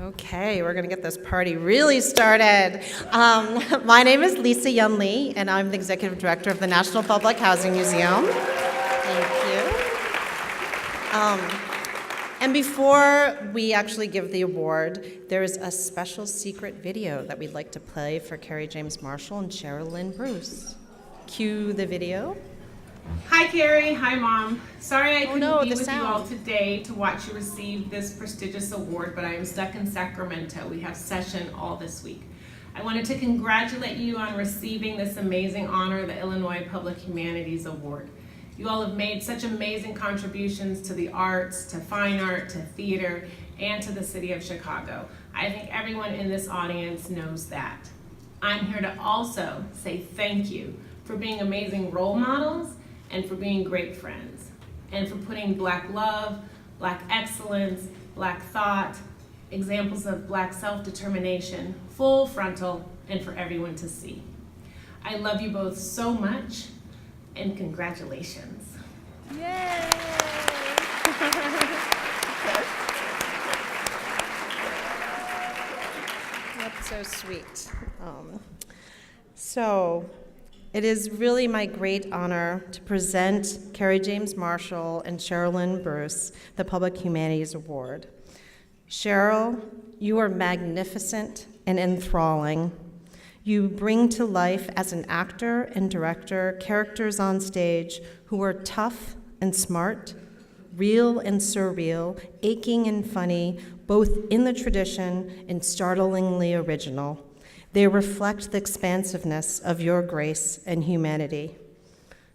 Okay, we're going to get this party really started. My name is Lisa Yun Lee, and I'm the Executive Director of the National Public Housing Museum. Thank you. And before we actually give the award, there's a special secret video that we'd like to play for Kerry James Marshall and Cheryl Lynn Bruce. Cue the video. Hi Kerry, hi Mom. Sorry I couldn't be with sound. you all today to watch you receive this prestigious award, but I am stuck in Sacramento. We have session all this week. I wanted to congratulate you on receiving this amazing honor, the Illinois Public Humanities Award. You all have made such amazing contributions to the arts, to fine art, to theater, and to the city of Chicago. I think everyone in this audience knows that. I'm here to also say thank you for being amazing role models and for being great friends, and for putting Black love, Black excellence, Black thought, examples of Black self-determination, full frontal, and for everyone to see. I love you both so much, and congratulations. Yay! That's so sweet. It is really my great honor to present Kerry James Marshall and Cheryl Lynn Bruce the Public Humanities Award. Cheryl, you are magnificent and enthralling. You bring to life as an actor and director characters on stage who are tough and smart, real and surreal, aching and funny, both in the tradition and startlingly original. They reflect the expansiveness of your grace and humanity.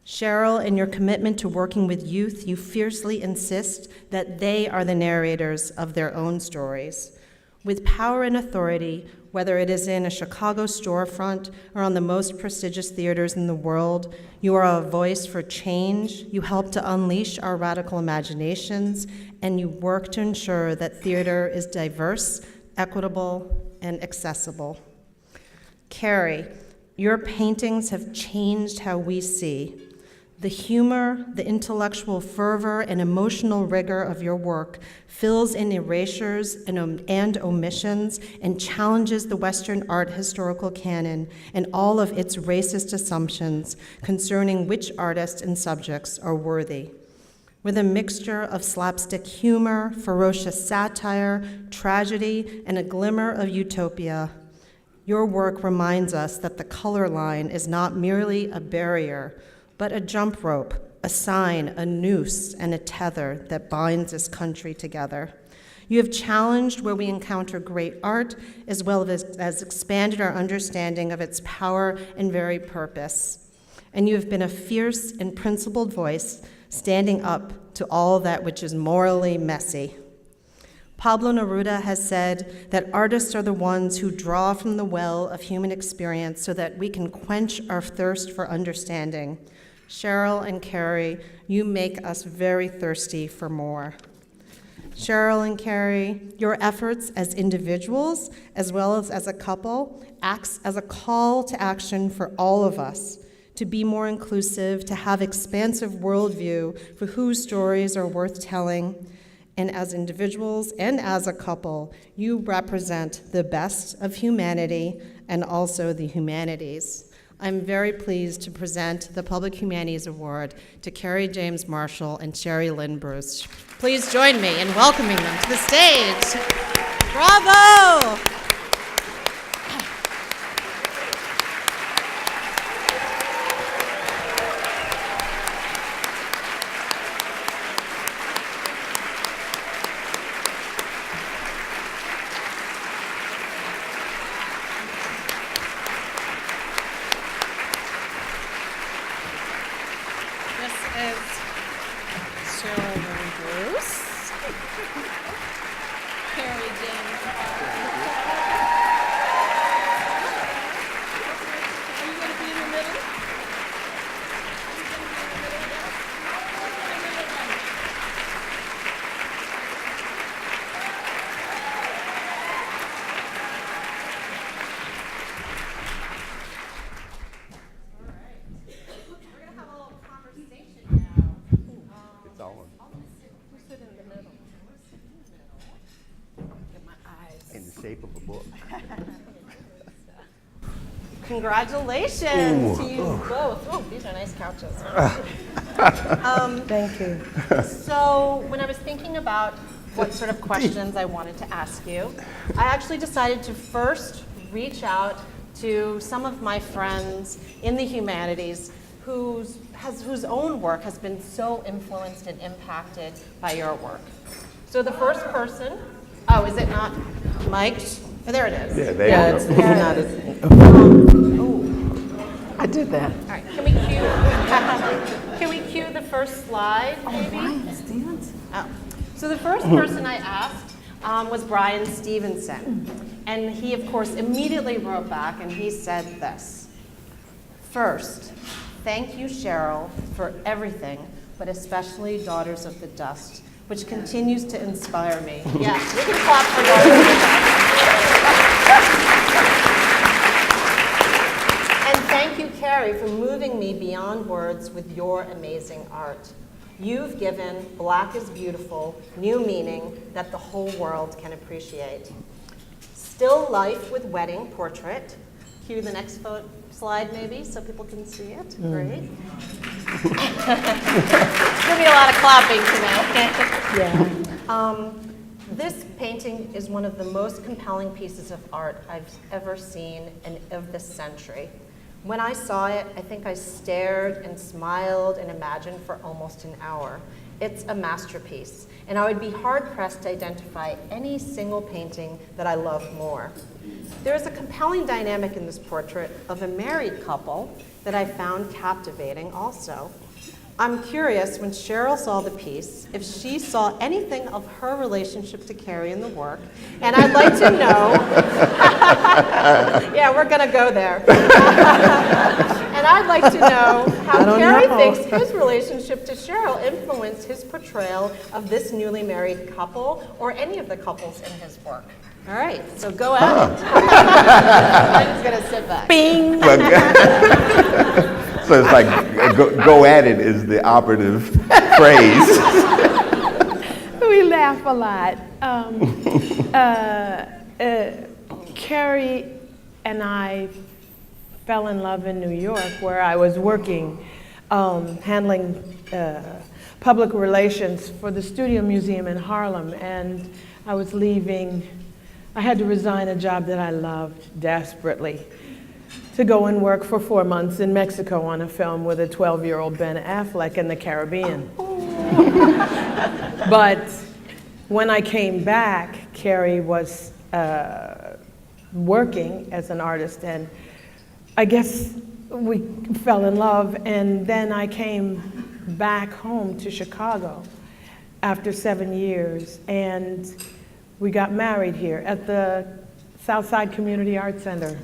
Cheryl, in your commitment to working with youth, you fiercely insist that they are the narrators of their own stories. With power and authority, whether it is in a Chicago storefront or on the most prestigious theaters in the world, you are a voice for change, you help to unleash our radical imaginations, and you work to ensure that theater is diverse, equitable, and accessible. Kerry, your paintings have changed how we see. The humor, the intellectual fervor, and emotional rigor of your work fills in erasures and omissions and challenges the Western art historical canon and all of its racist assumptions concerning which artists and subjects are worthy. With a mixture of slapstick humor, ferocious satire, tragedy, and a glimmer of utopia, your work reminds us that the color line is not merely a barrier, but a jump rope, a sign, a noose, and a tether that binds this country together. You have challenged where we encounter great art, as well as expanded our understanding of its power and very purpose. And you have been a fierce and principled voice, standing up to all that which is morally messy. Pablo Neruda has said that artists are the ones who draw from the well of human experience so that we can quench our thirst for understanding. Cheryl and Kerry, you make us very thirsty for more. Cheryl and Kerry, your efforts as individuals, as well as a couple, acts as a call to action for all of us to be more inclusive, to have expansive worldview for whose stories are worth telling. And as individuals and as a couple, you represent the best of humanity and also the humanities. I'm very pleased to present the Public Humanities Award to Kerry James Marshall and Cheryl Lynn Bruce. Please join me in welcoming them to the stage. Bravo! Cheryl Lynn Bruce. Kerry James. Are you going to be in the middle? Congratulations to you both. Oh, these are nice couches. Thank you. So when I was thinking about what sort of questions I wanted to ask you, I actually decided to first reach out to some of my friends in the humanities whose own work has been so influenced and impacted by your work. So the first person, oh, is it not mic'd? Oh, there it is. Yeah, there you go. I did that. All right, can we cue the first slide, maybe? Brian Stevens? Oh. So the first person I asked was Brian Stevenson. And he, of course, immediately wrote back and he said this. First, thank you, Cheryl, for everything, but especially Daughters of the Dust, which continues to inspire me. Yes, we can clap for Daughters of the Dust. And thank you, Kerry, for moving me beyond words with your amazing art. You've given Black is Beautiful new meaning that the whole world can appreciate. Still Life with Wedding Portrait. Cue the next slide, maybe, so people can see it. Great. There's going to be a lot of clapping today. This painting is one of the most compelling pieces of art I've ever seen and of this century. When I saw it, I think I stared and smiled and imagined for almost an hour. It's a masterpiece, and I would be hard-pressed to identify any single painting that I love more. There is a compelling dynamic in this portrait of a married couple that I found captivating also. I'm curious, when Cheryl saw the piece, if she saw anything of her relationship to Kerry in the work, and I'd like to know, yeah, we're gonna go there. And I'd like to know how Kerry thinks his relationship to Cheryl influenced his portrayal of this newly married couple, or any of the couples in his work. All right, so go at it. I'm just gonna sit back. Bing! So it's like, go at it is the operative phrase. We laugh a lot. Kerry and I fell in love in New York, where I was working, handling public relations for the Studio Museum in Harlem, and I was leaving. I had to resign a job that I loved desperately to go and work for 4 months in Mexico on a film with a 12-year-old Ben Affleck in the Caribbean. But when I came back, Kerry was working as an artist, and I guess we fell in love, and then I came back home to Chicago after 7 years, and we got married here at the Southside Community Arts Center.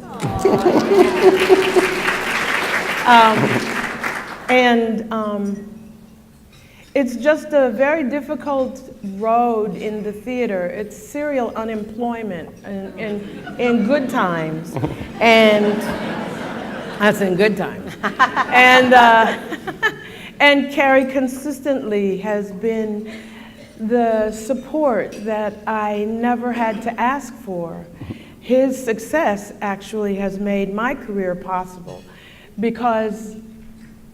It's just a very difficult road in the theater. It's serial unemployment in good times, and that's in good times. And Kerry consistently has been the support that I never had to ask for. His success actually has made my career possible, because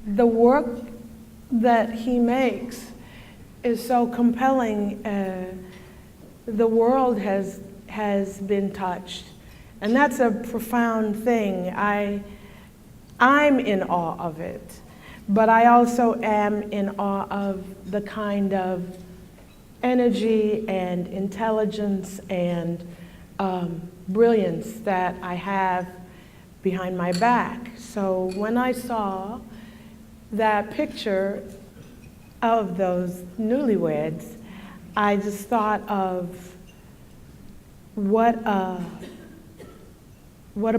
the work that he makes is so compelling. The world has been touched, and that's a profound thing. I'm in awe of it, but I also am in awe of the kind of energy and intelligence and brilliance that I have behind my back. So when I saw that picture of those newlyweds, I just thought of what a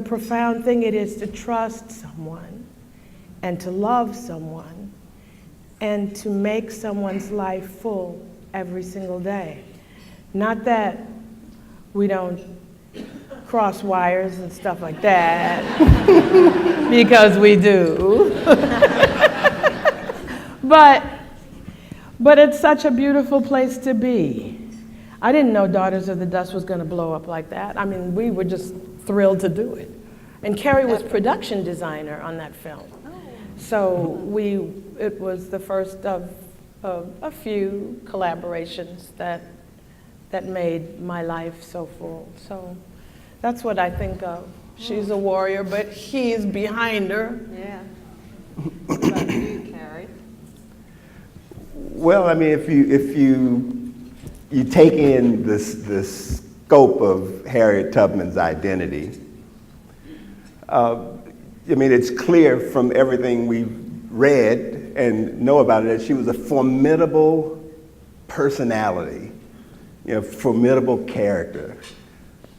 profound thing it is to trust someone and to love someone and to make someone's life full every single day. Not that we don't cross wires and stuff like that, because we do. But it's such a beautiful place to be. I didn't know Daughters of the Dust was going to blow up like that. I mean, we were just thrilled to do it. And Kerry was production designer on that film. So it was the first of a few collaborations that made my life so full. So that's what I think of. She's a warrior, but he's behind her. Yeah. What about you, Kerry? Well, I mean, if you take in the scope of Harriet Tubman's identity, I mean, it's clear from everything we've read and know about her that she was a formidable personality, formidable character.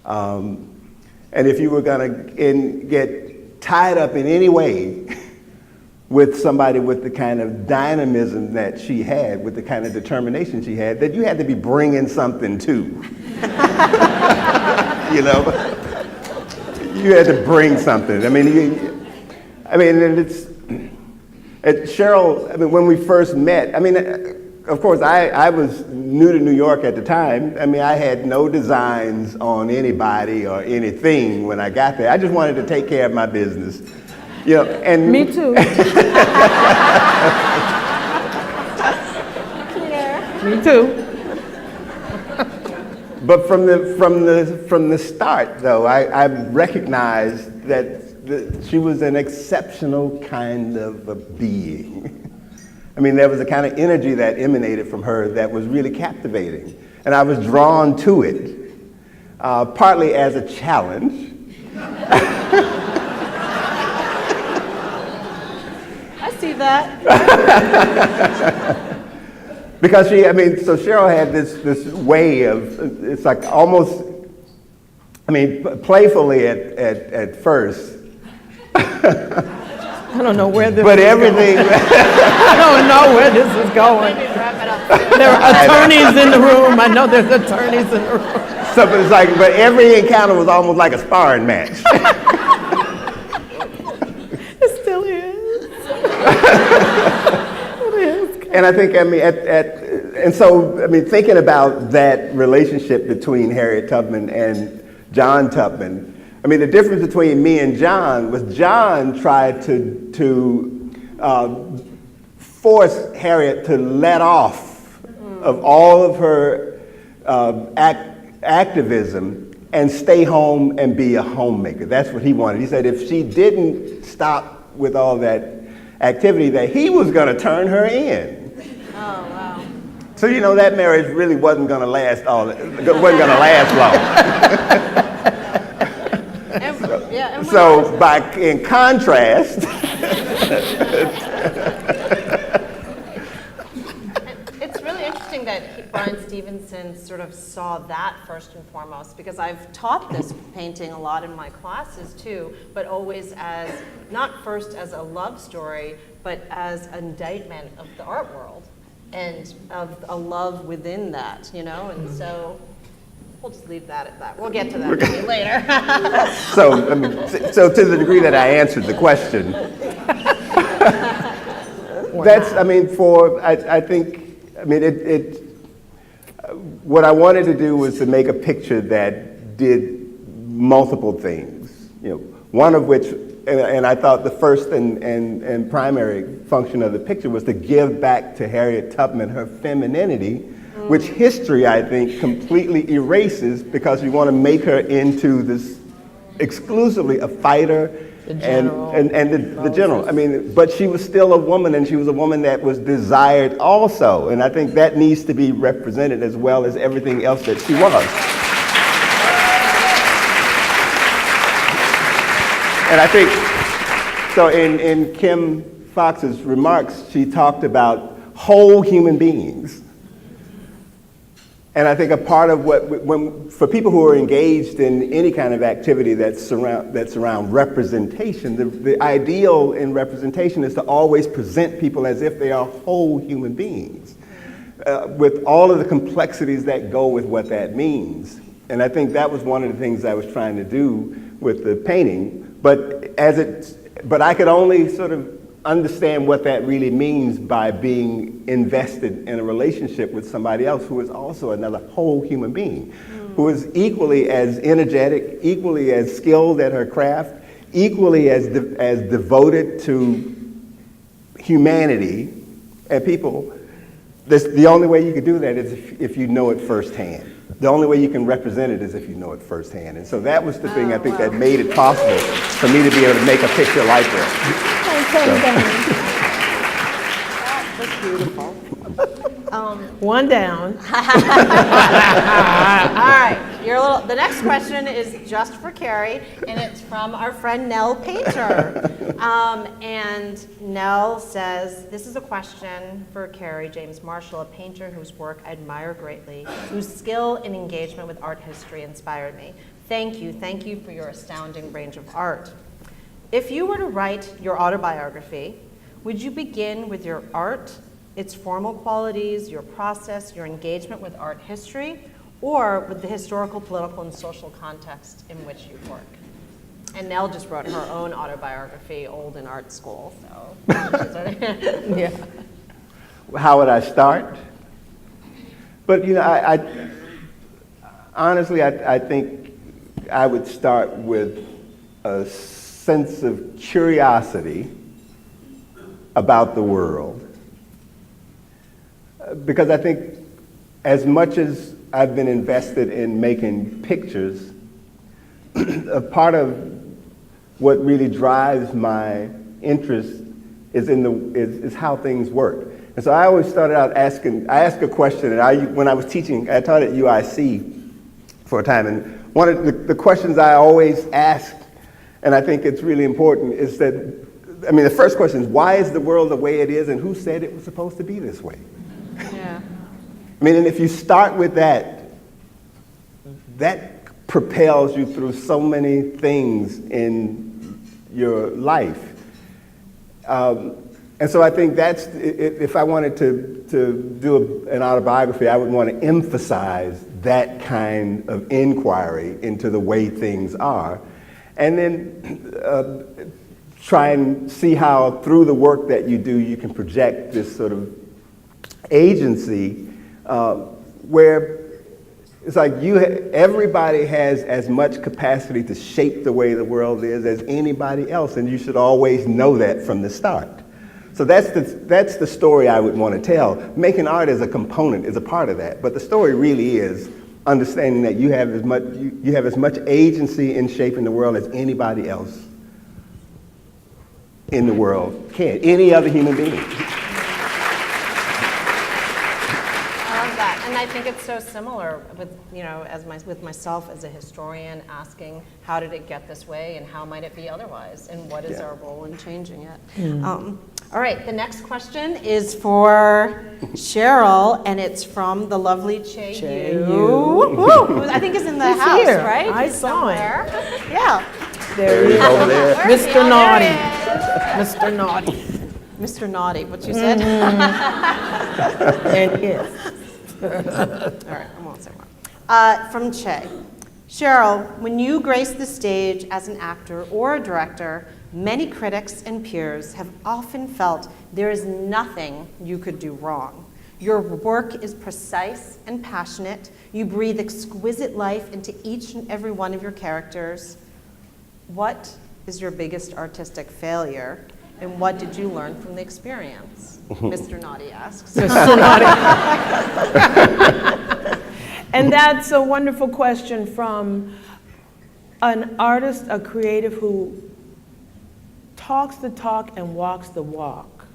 And if you were going to get tied up in any way with somebody with the kind of dynamism that she had, with the kind of determination she had, that you had to be bringing something too. You had to bring something. I mean, Cheryl, I mean, when we first met, I mean, of course, I was new to New York at the time. I mean, I had no designs on anybody or anything when I got there. I just wanted to take care of my business. And Me too. Me too. But from the start, though, I recognized that she was an exceptional kind of a being. I mean, there was a kind of energy that emanated from her that was really captivating. And I was drawn to it, partly as a challenge. I see that. Because so Cheryl had this way of, it's like almost, playfully at first. I don't know where this but is everything. going. I don't know where this is going. There are attorneys in the room. I know there's attorneys in the room. So it's like, but every encounter was almost like a sparring match. It still is. It is. And I think, thinking about that relationship between Harriet Tubman and John Tubman, the difference between me and John was John tried to force Harriet to let off of all of her activism and stay home and be a homemaker. That's what he wanted. He said if she didn't stop with all that activity, that he was going to turn her in. Oh, wow. So that marriage really wasn't going to last long. So in contrast, it's really interesting that Brian Stevenson sort of saw that first and foremost, because I've taught this painting a lot in my classes too, but always as, not first as a love story, but as an indictment of the art world and of a love within that, and so we'll just leave that at that. We'll get to that maybe later. So to the degree that I answered the question, what I wanted to do was to make a picture that did multiple things, one of which, and I thought the first and primary function of the picture was to give back to Harriet Tubman her femininity, which history, I think, completely erases because we want to make her into this exclusively a fighter and the general. But she was still a woman, and she was a woman that was desired also. And I think that needs to be represented as well as everything else that she was. And I think, so in Kim Fox's remarks, she talked about whole human beings. And I think a part of for people who are engaged in any kind of activity that's around representation, the ideal in representation is to always present people as if they are whole human beings, with all of the complexities that go with what that means. And I think that was one of the things I was trying to do with the painting. But I could only sort of understand what that really means by being invested in a relationship with somebody else who is also another whole human being. who is equally as energetic, equally as skilled at her craft, equally as devoted to humanity and people. The only way you can do that is if you know it firsthand. The only way you can represent it is if you know it firsthand. And so that was the thing I think that made it possible for me to be able to make a picture like that. That's beautiful. One down. All right, the next question is just for Kerry, and it's from our friend Nell Painter. And Nell says, this is a question for Kerry James Marshall, a painter whose work I admire greatly, whose skill and engagement with art history inspired me. Thank you for your astounding range of art. If you were to write your autobiography, would you begin with your art, its formal qualities, your process, your engagement with art history, or with the historical, political, and social context in which you work? And Nell just wrote her own autobiography, Old in Art School, so. Yeah. How would I start? But I honestly, I think I would start with a sense of curiosity about the world. Because I think as much as I've been invested in making pictures, a part of what really drives my interest is how things work. And so I always started out I asked a question, and when I was teaching, I taught at UIC for a time, and one of the questions I always asked, and I think it's really important, is that, the first question is, why is the world the way it is, and who said it was supposed to be this way? Yeah. And if you start with that propels you through so many things in your life. And so I think that's, if I wanted to do an autobiography, I would want to emphasize that kind of inquiry into the way things are. And then try and see how through the work that you do, you can project this sort of agency where it's like everybody has as much capacity to shape the way the world is as anybody else, and you should always know that from the start. So that's the story I would want to tell. Making art as a component is a part of that, but the story really is understanding that you have as much agency in shaping the world as anybody else in the world can, any other human being. And I think it's so similar with, with myself as a historian asking, how did it get this way and how might it be otherwise? And what is our role in changing it? All right, the next question is for Cheryl, and it's from the lovely Che Yu, who I think is in the house, here. right? I saw him. Yeah. There he is. Over there. Mr. Naughty. Mr. Naughty. Mr. Naughty, what you said? And yes. All right, I won't say more. From Che. Cheryl, when you grace the stage as an actor or a director, many critics and peers have often felt there is nothing you could do wrong. Your work is precise and passionate. You breathe exquisite life into each and every one of your characters. What is your biggest artistic failure, and what did you learn from the experience? Mr. Naughty asks. Mr. Naughty. And that's a wonderful question from an artist, a creative who talks the talk and walks the walk.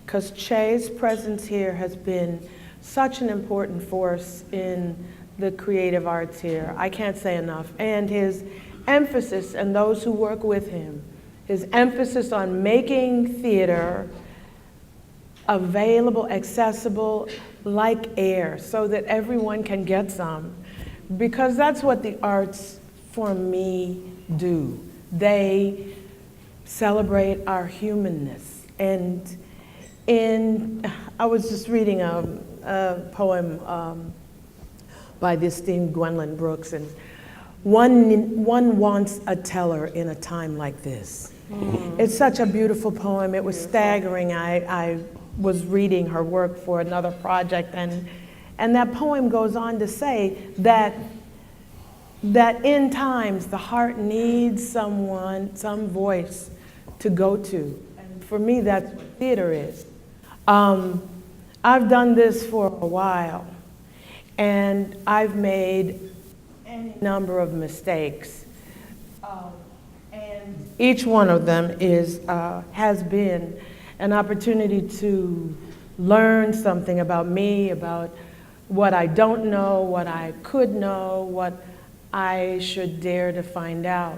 Because Che's presence here has been such an important force in the creative arts here. I can't say enough. And his emphasis, and those who work with him, his emphasis on making theater available, accessible, like air, so that everyone can get some. Because that's what the arts, for me, do. They celebrate our humanness. And I was just reading a poem by the esteemed Gwendolyn Brooks, and one wants a teller in a time like this. It's such a beautiful poem. It was staggering. I was reading her work for another project, and And that poem goes on to say that in times the heart needs someone, some voice to go to. And for me, that's what theater is. I've done this for a while, and I've made any number of mistakes. And each one of them has been an opportunity to learn something about me, about what I don't know, what I could know, what I should dare to find out.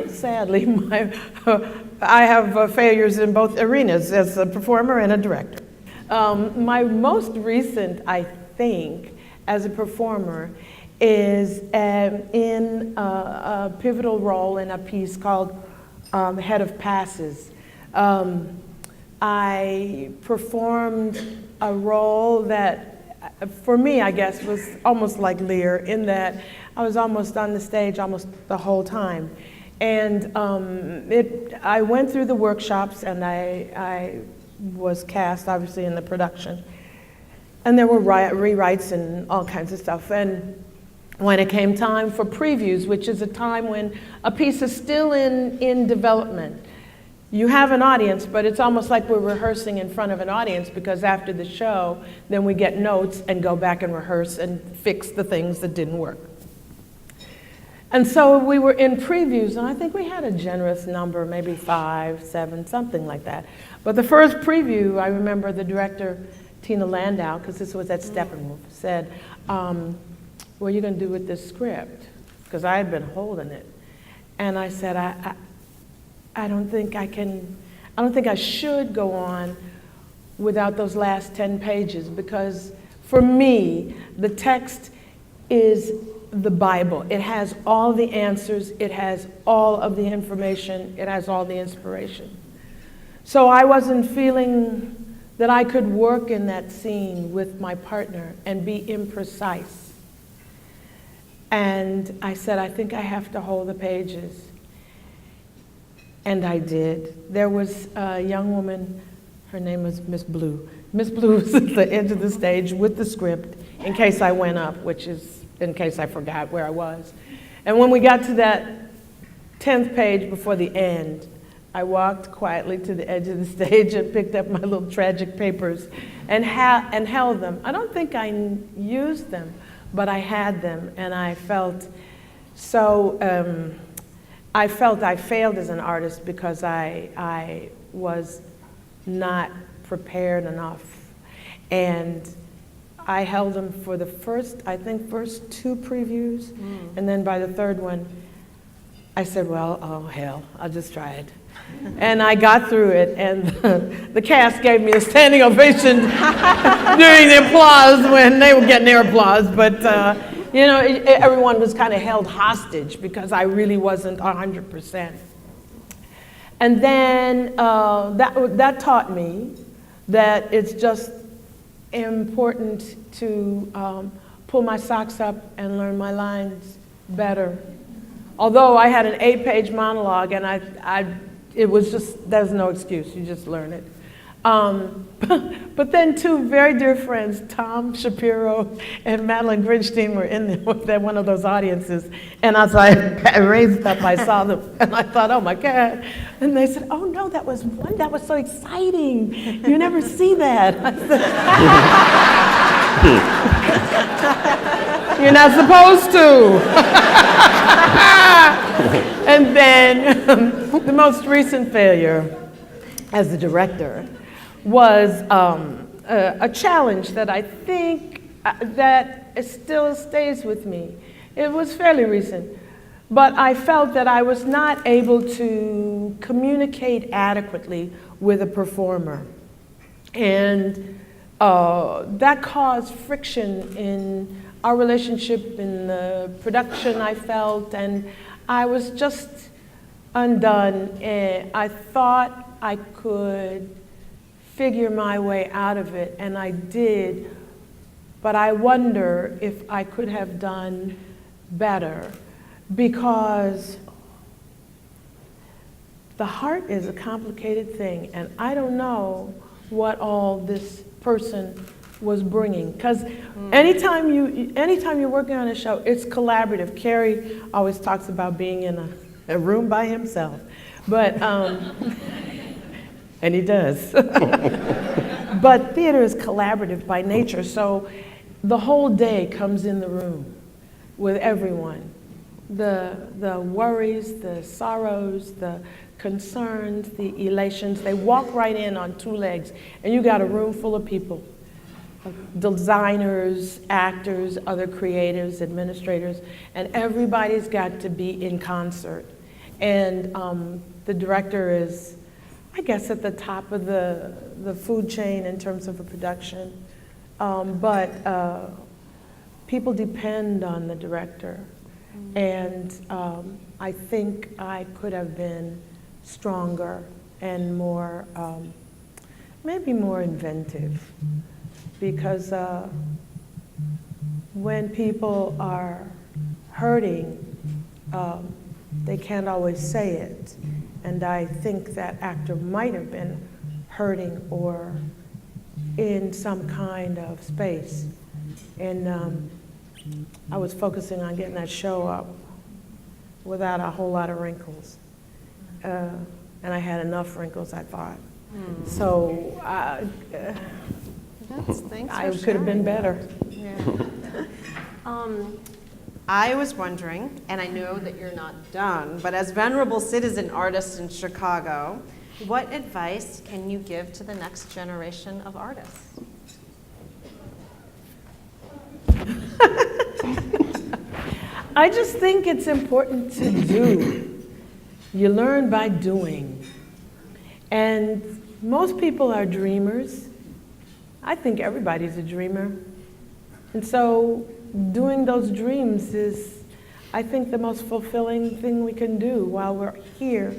Sadly, I have failures in both arenas as a performer and a director. My most recent, I think, as a performer is in a pivotal role in a piece called Head of Passes. I performed a role that, for me, I guess, was almost like Lear, in that I was almost on the stage almost the whole time. And I went through the workshops, and I was cast, obviously, in the production. And there were rewrites and all kinds of stuff. And when it came time for previews, which is a time when a piece is still in development, you have an audience, but it's almost like we're rehearsing in front of an audience, because after the show, then we get notes and go back and rehearse and fix the things that didn't work. And so we were in previews, and I think we had a generous number, maybe 5, 7, something like that. But the first preview, I remember the director, Tina Landau, because this was at Steppenwolf, said, what are you going to do with this script? Because I had been holding it. And I said, I don't think I should go on without those last 10 pages, because for me, the text is the Bible. It has all the answers, it has all of the information, it has all the inspiration. So I wasn't feeling that I could work in that scene with my partner and be imprecise. And I said, I think I have to hold the pages. And I did. There was a young woman, her name was Miss Blue. Miss Blue was at the edge of the stage with the script in case I went up, which is in case I forgot where I was. And when we got to that 10th page before the end, I walked quietly to the edge of the stage and picked up my little tragic papers and held them. I don't think I used them, but I had them, and I felt so, I felt I failed as an artist because I was not prepared enough. And I held them for the first 2 previews, and then by the third one, I said, well, oh hell, I'll just try it. And I got through it, and the cast gave me a standing ovation during the applause when they were getting their applause, but you know, everyone was kind of held hostage because I really wasn't 100%. And then that taught me that it's just important to pull my socks up and learn my lines better. Although I had an 8-page monologue, and it was just, there's no excuse, you just learn it. But then 2 very dear friends, Tom Shapiro and Madeline Grinstein, were in one of those audiences. And as I raised up, I saw them, and I thought, oh my God. And they said, oh no, that was so exciting. You never see that. I said, you're not supposed to. And then the most recent failure as the director was a challenge that I think that it still stays with me. It was fairly recent, but I felt that I was not able to communicate adequately with a performer. And that caused friction in our relationship, in the production, I felt, and I was just undone. I thought I could figure my way out of it, and I did, but I wonder if I could have done better, because the heart is a complicated thing, and I don't know what all this person was bringing. Because anytime you're working on a show, it's collaborative. Kerry always talks about being in a room by himself, but and he does. But theater is collaborative by nature, so the whole day comes in the room with everyone. The worries, the sorrows, the concerns, the elations, they walk right in on two legs, and you got a room full of people. Designers, actors, other creatives, administrators, and everybody's got to be in concert. And the director is, I guess, at the top of the food chain in terms of a production. But people depend on the director. And I think I could have been stronger and more, maybe more inventive. Because when people are hurting, they can't always say it. And I think that actor might have been hurting or in some kind of space. And I was focusing on getting that show up without a whole lot of wrinkles. And I had enough wrinkles, I thought. So Thanks I for could have been sharing. better. Yeah. I was wondering, and I know that you're not done, but as venerable citizen artists in Chicago, what advice can you give to the next generation of artists? I just think it's important to do. You learn by doing. And most people are dreamers. I think everybody's a dreamer. And so doing those dreams is, I think, the most fulfilling thing we can do while we're here.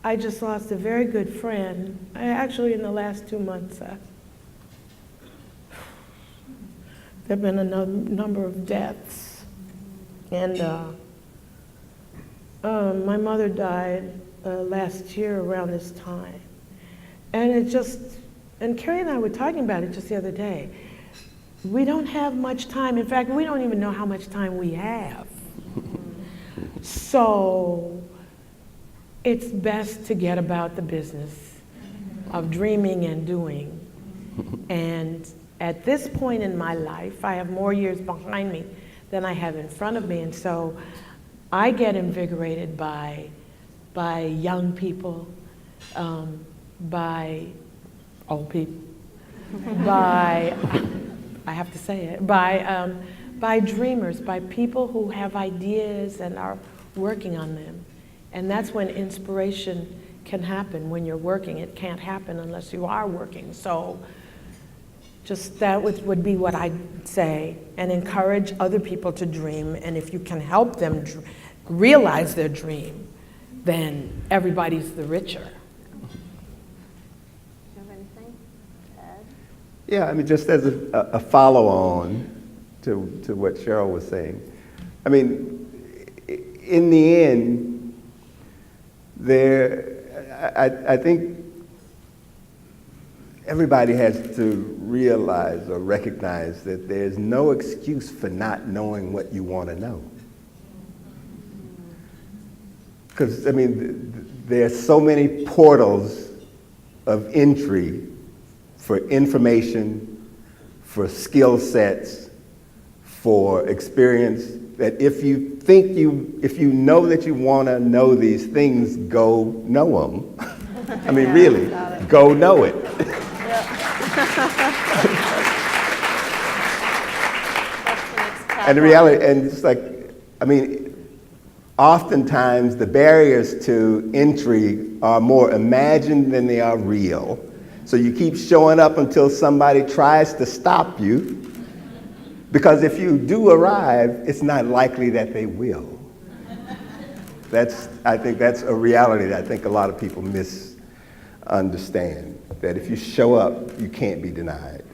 I just lost a very good friend. Actually, in the last 2 months, there have been a number of deaths. And my mother died last year around this time. And it just, and Kerry and I were talking about it just the other day. We don't have much time. In fact, we don't even know how much time we have. So it's best to get about the business of dreaming and doing. And at this point in my life, I have more years behind me than I have in front of me. And so I get invigorated by young people, by old people, by, I have to say it, by dreamers, by people who have ideas and are working on them. And that's when inspiration can happen, when you're working. It can't happen unless you are working. So just that would be what I'd say, and encourage other people to dream. And if you can help them realize their dream, then everybody's the richer. Do you have anything, Ed? Yeah, I mean, just as a follow-on to what Cheryl was saying. I mean, in the end, I think everybody has to realize or recognize that there's no excuse for not knowing what you want to know. Because, I mean, there's so many portals of entry for information, for skill sets, for experience, that if you know that you want to know these things, go know them. I mean, really, go know it. And the reality, and it's like, I mean, oftentimes the barriers to entry are more imagined than they are real. So you keep showing up until somebody tries to stop you, because if you do arrive, it's not likely that they will. I think that's a reality that I think a lot of people misunderstand, that if you show up, you can't be denied.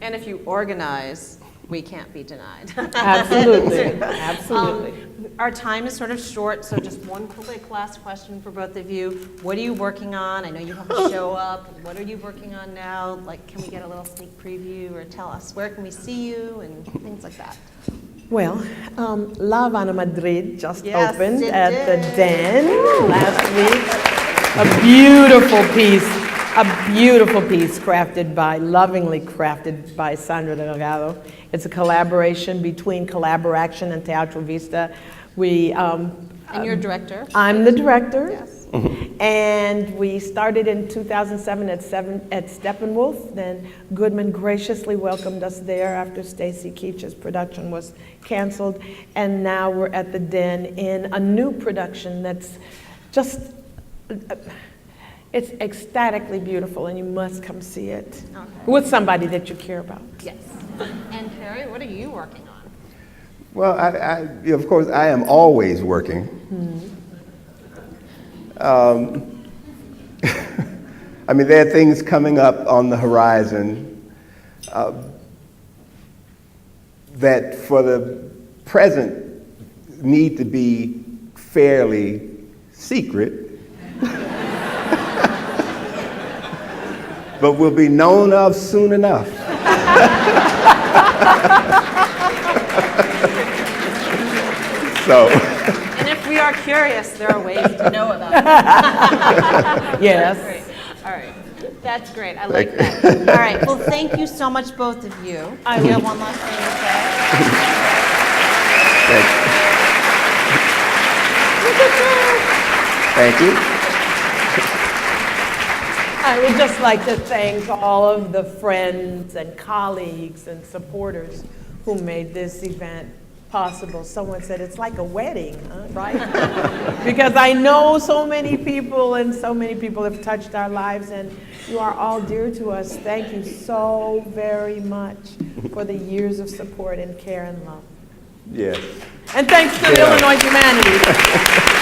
And if you organize, we can't be denied. Absolutely, absolutely. Our time is sort of short, so just one quick last question for both of you. What are you working on? I know you have a show up. What are you working on now? Like, can we get a little sneak preview, or tell us where can we see you and things like that? Well, La Habana Madrid just Yes, opened it at the did. Den last week. A beautiful piece lovingly crafted by Sandra Delgado. It's a collaboration between Collaboration and Teatro Vista. And you're a director. I'm the director. Yes. And we started in 2007 at Steppenwolf. Then Goodman graciously welcomed us there after Stacy Keach's production was canceled. And now we're at the Den in a new production that's just, it's ecstatically beautiful, and you must come see it with somebody that you care about. Yes. And Kerry, what are you working on? Well, of course, I am always working. I mean, there are things coming up on the horizon that for the present need to be fairly secret, but will be known of soon enough. So. And if we are curious, there are ways to know about it. Yes. That's great. All right. That's great. I like that. All right. Well, thank you so much, both of you. Do you have one last thing to say? Thank you. I would just like to thank all of the friends and colleagues and supporters who made this event possible. Someone said it's like a wedding, huh? Right? Because I know so many people, and so many people have touched our lives, and you are all dear to us. Thank you so very much for the years of support and care and love. Yes. And thanks to the Illinois Humanities.